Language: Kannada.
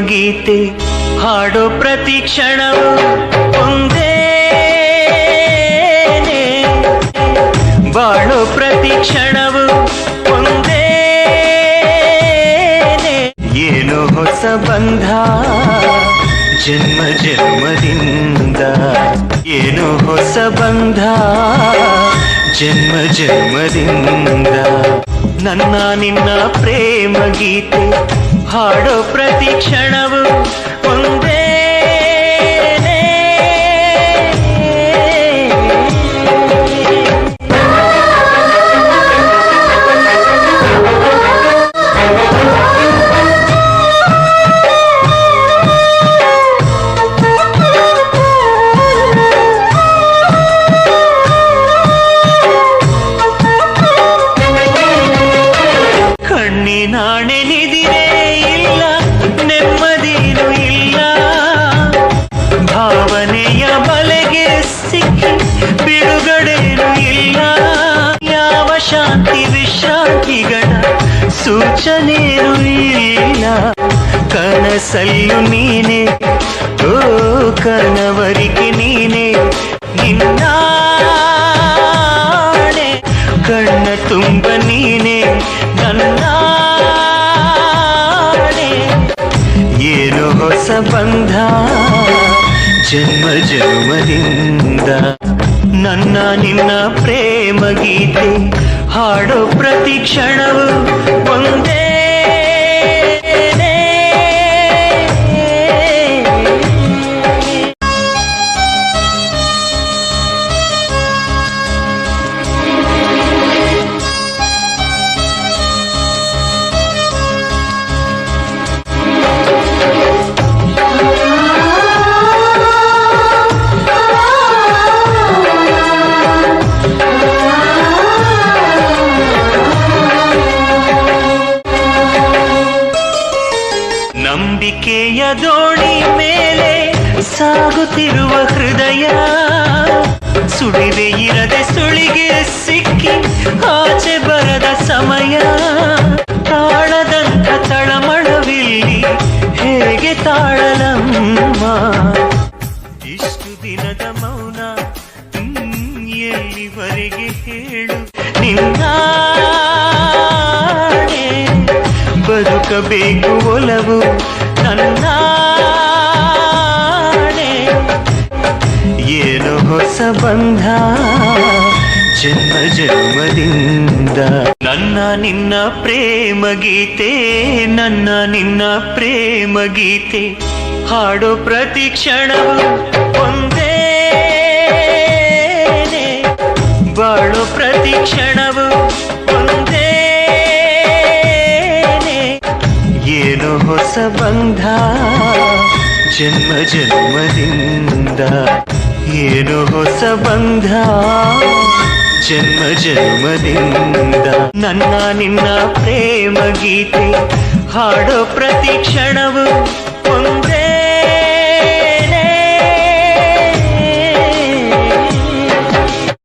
ಗೀತೆ ಹಾಡೋ ಪ್ರತಿ ಕ್ಷಣವು ಒಂದೇನೆ ಬಾಳೋ ಪ್ರತಿ ಕ್ಷಣವು ಒಂದೇನೆ ಏನೋ ಹೊಸ ಬಂಧ ಜನ್ಮ ಜನ್ಮದಿಂದ ಏನೋ ಹೊಸ ಬಂಧ ಜನ್ಮ ಜನ್ಮದಿಂದ ನನ್ನ ನಿನ್ನ ಪ್ರೇಮ ಗೀತೆ ಹಾಡೋ ಪ್ರತಿ ಕ್ಷಣವು ಒಂದೇ ನಾಣೆನಿದಿರೇ ಇಲ್ಲ ನೆಮ್ಮದಿನೂ ಇಲ್ಲ ಭಾವನೆಯ ಬಲೆಗೆ ಸಿಕ್ಕಿ ಬಿಡುಗಡೆನೂ ಇಲ್ಲ ಯಾವ ಶಾಂತಿ ವಿಶ್ರಾಂತಿಗಳ ಸೂಚನೆಯೂ ಇಲ್ಲ ಕನಸಲ್ಲೂ ನೀನೆ ಓ ಕನವರಿಕೆ ನೀನೆ ನಿನ್ನಾಣೆ ಕಣ್ಣ ತುಂಬ ನೀನೆ ನನ್ನಾಣೆ ಏನು ಹೊಸ ಬಂಧ ಜನ್ಮ ಜನ್ಮದಿಂದ ನನ್ನ ನಿನ್ನ ಪ್ರೇಮ ಗೀತೆ ಹಾಡೋ ಪ್ರತಿ ಕ್ಷಣವು ಒಂದೇ ನಂಬಿಕೆಯ ದೋಣಿ ಮೇಲೆ ಸಾಗುತ್ತಿರುವ ಹೃದಯ ಸುಳಿವೆ ಇರದೆ ಸುಳಿಗೆ ಸಿಕ್ಕಿ ಆಚೆ ಬರದ ಸಮಯ ತಾಳದಂಥ ತಳಮಳವಿಲ್ಲಿ ಹೇಗೆ ತಾಳಲಮ್ಮ ಇಷ್ಟು ದಿನದ ಮೌನ ಎಲ್ಲಿವರೆಗೆ ಹೇಳು ನಿನ್ನಾಣೆ ಬದುಕಬೇಕು ಒಲವು ನನ್ನಾಣೆ ಏನು ಹೊಸ ಬಂಧ ಜನ್ಮ ಜನ್ಮದಿಂದ ನನ್ನ ನಿನ್ನ ಪ್ರೇಮ ಗೀತೆ ನನ್ನ ನಿನ್ನ ಪ್ರೇಮ ಗೀತೆ ಹಾಡೋ ಪ್ರತಿ ಕ್ಷಣವು ಒಂದೇನೆ ಬಾಳೋ ಪ್ರತಿ ಕ್ಷಣವು ಒಂದೇನೆ ಏನು ಹೊಸ ಬಂಧ ಜನ್ಮ ಜನ್ಮದಿಂದ ಏನು ಹೊಸ ಬಂಧ ಜನ್ಮ ಜನ್ಮದಿಂದ ನನ್ನ ನಿನ್ನ ಪ್ರೇಮ ಗೀತೆ ಹಾಡೋ ಪ್ರತಿ ಕ್ಷಣವು